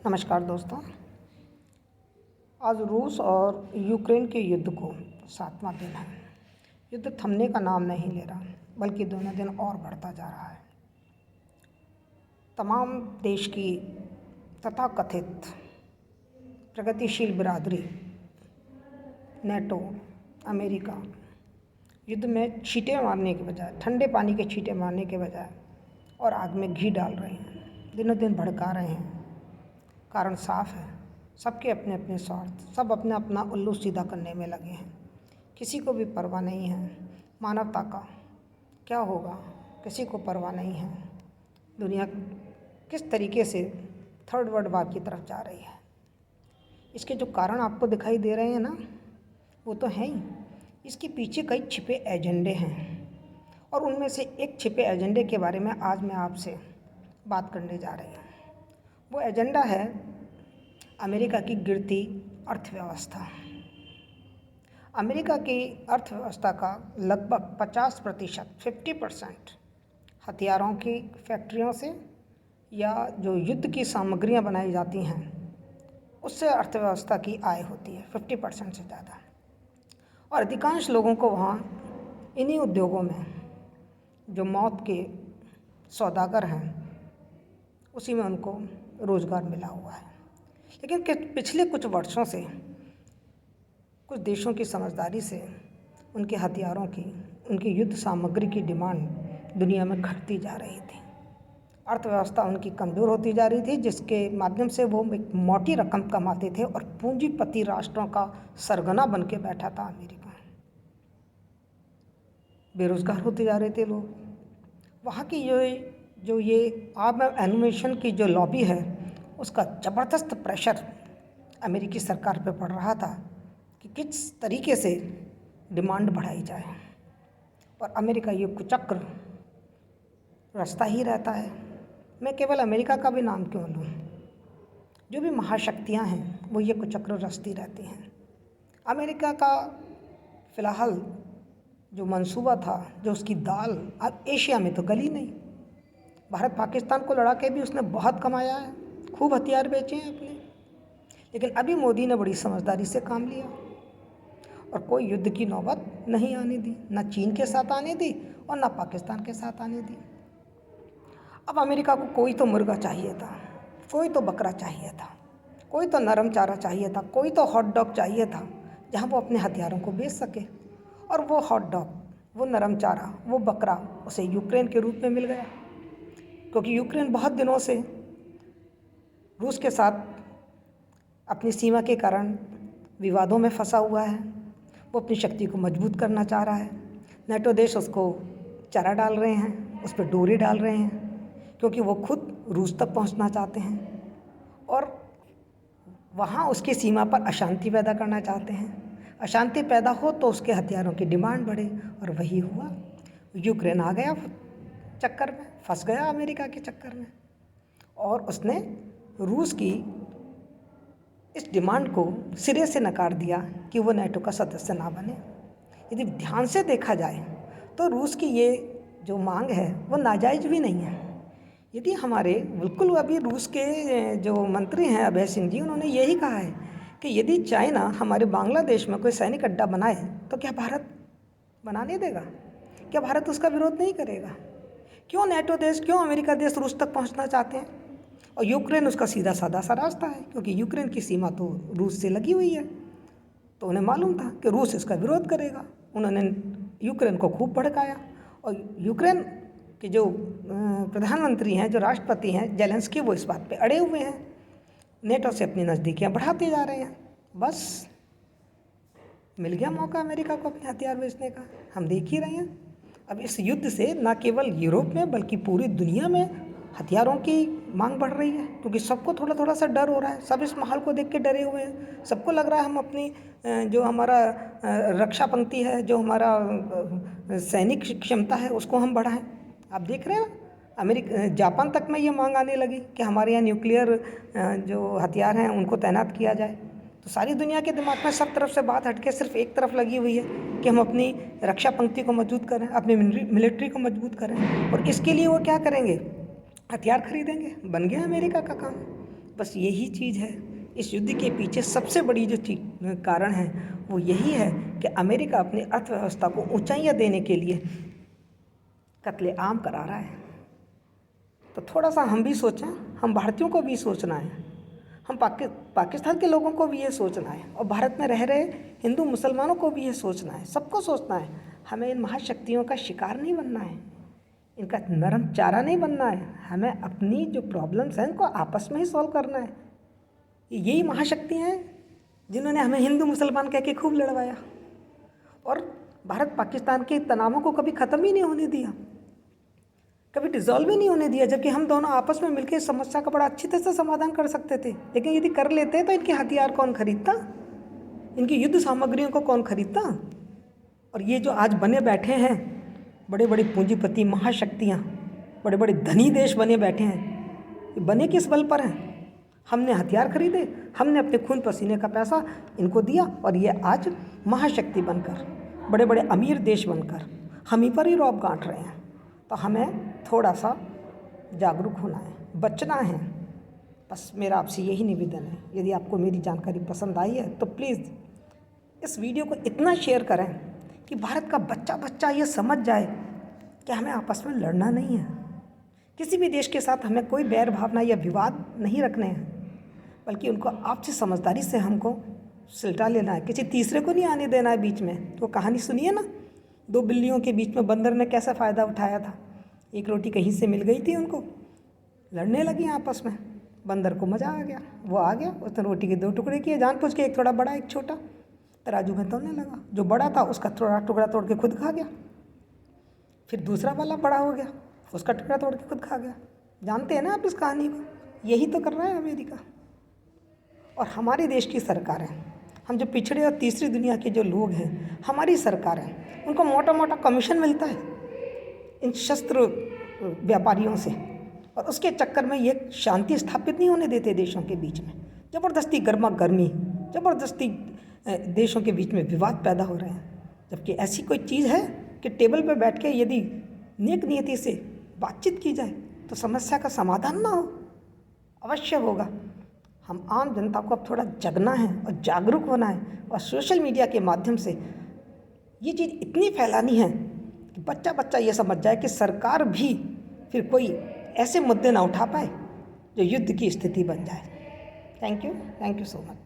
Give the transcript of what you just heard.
नमस्कार दोस्तों। आज रूस और यूक्रेन के युद्ध को 7वां दिन है। युद्ध थमने का नाम नहीं ले रहा, बल्कि दिनों दिन और बढ़ता जा रहा है। तमाम देश की तथाकथित प्रगतिशील बिरादरी, नेटो, अमेरिका युद्ध में छींटे मारने के बजाय, ठंडे पानी के छींटे मारने के बजाय और आग में घी डाल रहे हैं, दिनों दिन भड़का रहे हैं। कारण साफ है, सबके अपने अपने स्वार्थ, सब अपना अपना उल्लू सीधा करने में लगे हैं। किसी को भी परवाह नहीं है मानवता का क्या होगा, किसी को परवाह नहीं है दुनिया किस तरीके से थर्ड वर्ल्ड वार की तरफ जा रही है। इसके जो कारण आपको दिखाई दे रहे हैं ना, वो तो हैं ही। इसके पीछे कई छिपे एजेंडे हैं और उनमें से एक छिपे एजेंडे के बारे में आज मैं आपसे बात करने जा रही हूँ। वो एजेंडा है अमेरिका की गिरती अर्थव्यवस्था। अमेरिका की अर्थव्यवस्था का लगभग 50% हथियारों की फैक्ट्रियों से या जो युद्ध की सामग्रियां बनाई जाती हैं उससे अर्थव्यवस्था की आय होती है 50% से ज़्यादा। और अधिकांश लोगों को वहाँ इन्हीं उद्योगों में जो मौत के सौदागर हैं उसी में उनको रोज़गार मिला हुआ है। लेकिन पिछले कुछ वर्षों से कुछ देशों की समझदारी से उनके हथियारों की, उनकी युद्ध सामग्री की डिमांड दुनिया में घटती जा रही थी। अर्थव्यवस्था उनकी कमज़ोर होती जा रही थी, जिसके माध्यम से वो एक मोटी रकम कमाते थे और पूंजीपति राष्ट्रों का सरगना बन के बैठा था अमेरिका। बेरोज़गार होते जा रहे थे लोग। वहाँ की जो ये आर्म एनिमेशन की जो लॉबी है उसका ज़बरदस्त प्रेशर अमेरिकी सरकार पे पड़ रहा था कि किस तरीके से डिमांड बढ़ाई जाए। और अमेरिका ये कुचक्र रचता ही रहता है। मैं केवल अमेरिका का भी नाम क्यों लूँ, जो भी महाशक्तियाँ हैं वो ये कुचक्र रचती रहती हैं। अमेरिका का फ़िलहाल जो मंसूबा था, जो उसकी दाल अब एशिया में तो गली नहीं। भारत पाकिस्तान को लड़ा के भी उसने बहुत कमाया है, खूब हथियार बेचे हैं अपने। लेकिन अभी मोदी ने बड़ी समझदारी से काम लिया और कोई युद्ध की नौबत नहीं आने दी, ना चीन के साथ आने दी और ना पाकिस्तान के साथ आने दी। अब अमेरिका को कोई तो मुर्गा चाहिए था, कोई तो बकरा चाहिए था, कोई तो नरम चारा चाहिए था, कोई तो हॉट डॉग चाहिए था जहाँ वो अपने हथियारों को बेच सके। और वो हॉट डॉग, वो नरम चारा, वो बकरा उसे यूक्रेन के रूप में मिल गया। क्योंकि यूक्रेन बहुत दिनों से रूस के साथ अपनी सीमा के कारण विवादों में फंसा हुआ है। वो अपनी शक्ति को मजबूत करना चाह रहा है। नेटो देश उसको चारा डाल रहे हैं, उस पर डोरी डाल रहे हैं, क्योंकि वो खुद रूस तक पहुंचना चाहते हैं और वहाँ उसकी सीमा पर अशांति पैदा करना चाहते हैं। अशांति पैदा हो तो उसके हथियारों की डिमांड बढ़े, और वही हुआ। यूक्रेन आ गया चक्कर में, फंस गया अमेरिका के चक्कर में, और उसने रूस की इस डिमांड को सिरे से नकार दिया कि वो नेटो का सदस्य ना बने। यदि ध्यान से देखा जाए तो रूस की ये जो मांग है वो नाजायज़ भी नहीं है। यदि हमारे बिल्कुल अभी रूस के जो मंत्री हैं अभय सिंह जी, उन्होंने यही कहा है कि यदि चाइना हमारे बांग्लादेश में कोई सैनिक अड्डा बनाए तो क्या भारत बनाने देगा? क्या भारत उसका विरोध नहीं करेगा? क्यों नेटो देश, क्यों अमेरिका देश रूस तक पहुंचना चाहते हैं? और यूक्रेन उसका सीधा साधा सा रास्ता है, क्योंकि यूक्रेन की सीमा तो रूस से लगी हुई है, तो उन्हें मालूम था कि रूस इसका विरोध करेगा। उन्होंने यूक्रेन को खूब भड़काया, और यूक्रेन के जो प्रधानमंत्री हैं, जो राष्ट्रपति हैं जेलेंस्की, वो इस बात पे अड़े हुए हैं, नेटो से अपनी नज़दीकियाँ बढ़ाते जा रहे हैं। बस मिल गया मौका अमेरिका को अपने हथियार बेचने का। हम देख ही रहे हैं अब इस युद्ध से न केवल यूरोप में बल्कि पूरी दुनिया में हथियारों की मांग बढ़ रही है, क्योंकि सबको थोड़ा थोड़ा सा डर हो रहा है। सब इस माहौल को देख के डरे हुए हैं। सबको लग रहा है हम अपनी जो हमारा रक्षा पंक्ति है, जो हमारा सैनिक क्षमता है, उसको हम बढ़ाएं। आप देख रहे हैं जापान तक में ये मांग आने लगी कि हमारे यहाँ न्यूक्लियर जो हथियार हैं उनको तैनात किया जाए। तो सारी दुनिया के दिमाग में सब तरफ से बात हटके सिर्फ एक तरफ लगी हुई है कि हम अपनी रक्षा पंक्ति को मजबूत करें, अपनी मिलिट्री को मजबूत करें। और इसके लिए वो क्या करेंगे? हथियार खरीदेंगे। बन गया अमेरिका का काम। बस यही चीज़ है। इस युद्ध के पीछे सबसे बड़ी जो कारण है वो यही है कि अमेरिका अपनी अर्थव्यवस्था को ऊंचाइयां देने के लिए कत्लेआम करा रहा है। तो थोड़ा सा हम भी सोचें, हम भारतीयों को भी सोचना है, हम पाकिस्तान के लोगों को भी ये सोचना है, और भारत में रह रहे हिंदू मुसलमानों को भी ये सोचना है, सबको सोचना है। हमें इन महाशक्तियों का शिकार नहीं बनना है, इनका नरम चारा नहीं बनना है। हमें अपनी जो प्रॉब्लम्स हैं उनको आपस में ही सॉल्व करना है। यही महाशक्ति हैं जिन्होंने हमें हिंदू मुसलमान कह के खूब लड़वाया, और भारत पाकिस्तान के तनावों को कभी ख़त्म ही नहीं होने दिया, कभी डिज़ोल्व ही नहीं होने दिया, जबकि हम दोनों आपस में मिलकर समस्या का बड़ा अच्छी तरह से समाधान कर सकते थे। लेकिन यदि कर लेते तो इनके हथियार कौन खरीदता, इनकी युद्ध सामग्रियों को कौन खरीदता। और ये जो आज बने बैठे हैं बड़े बड़े पूंजीपति महाशक्तियाँ, बड़े बड़े धनी देश बने बैठे हैं, ये बने किस बल पर हैं? हमने हथियार खरीदे, हमने अपने खून पसीने का पैसा इनको दिया, और ये आज महाशक्ति बनकर, बड़े बड़े अमीर देश बनकर हम ही पर ही रौब गांठ रहे हैं। तो हमें थोड़ा सा जागरूक होना है, बचना है। बस मेरा आपसे यही निवेदन है। यदि आपको मेरी जानकारी पसंद आई है तो प्लीज़ इस वीडियो को इतना शेयर करें कि भारत का बच्चा बच्चा ये समझ जाए कि हमें आपस में लड़ना नहीं है, किसी भी देश के साथ हमें कोई बैर भावना या विवाद नहीं रखने हैं, बल्कि उनको आपसी समझदारी से हमको सुलझा लेना है। किसी तीसरे को नहीं आने देना है बीच में। तो कहानी सुनिए ना, 2 बिल्लियों के बीच में बंदर ने कैसा फ़ायदा उठाया था। एक रोटी कहीं से मिल गई थी उनको, लड़ने लगी आपस में। बंदर को मज़ा आ गया, वो आ गया, उसने रोटी के 2 टुकड़े किए जानबूझ के, एक थोड़ा बड़ा एक छोटा, तराजू में तोलने लगा। जो बड़ा था उसका थोड़ा टुकड़ा तोड़ के खुद खा गया, फिर दूसरा वाला बड़ा हो गया, उसका टुकड़ा तोड़ के खुद खा गया। जानते हैं ना आप इस कहानी को? यही तो कर रहा है अमेरिका। और हमारे देश की सरकार है, हम जो पिछड़े और तीसरी दुनिया के जो लोग हैं, हमारी सरकार है, उनको मोटा मोटा कमीशन मिलता है इन शस्त्र व्यापारियों से, और उसके चक्कर में ये शांति स्थापित नहीं होने देते देशों के बीच में। ज़बरदस्ती गर्मा गर्मी, ज़बरदस्ती देशों के बीच में विवाद पैदा हो रहे हैं। जबकि ऐसी कोई चीज़ है कि टेबल पर बैठ के यदि नेक नियति से बातचीत की जाए तो समस्या का समाधान ना हो, अवश्य होगा। हम आम जनता को अब थोड़ा जगना है और जागरूक होना है, और सोशल मीडिया के माध्यम से ये चीज़ इतनी फैलानी है कि बच्चा बच्चा ये समझ जाए कि सरकार भी फिर कोई ऐसे मुद्दे ना उठा पाए जो युद्ध की स्थिति बन जाए। Thank you so much.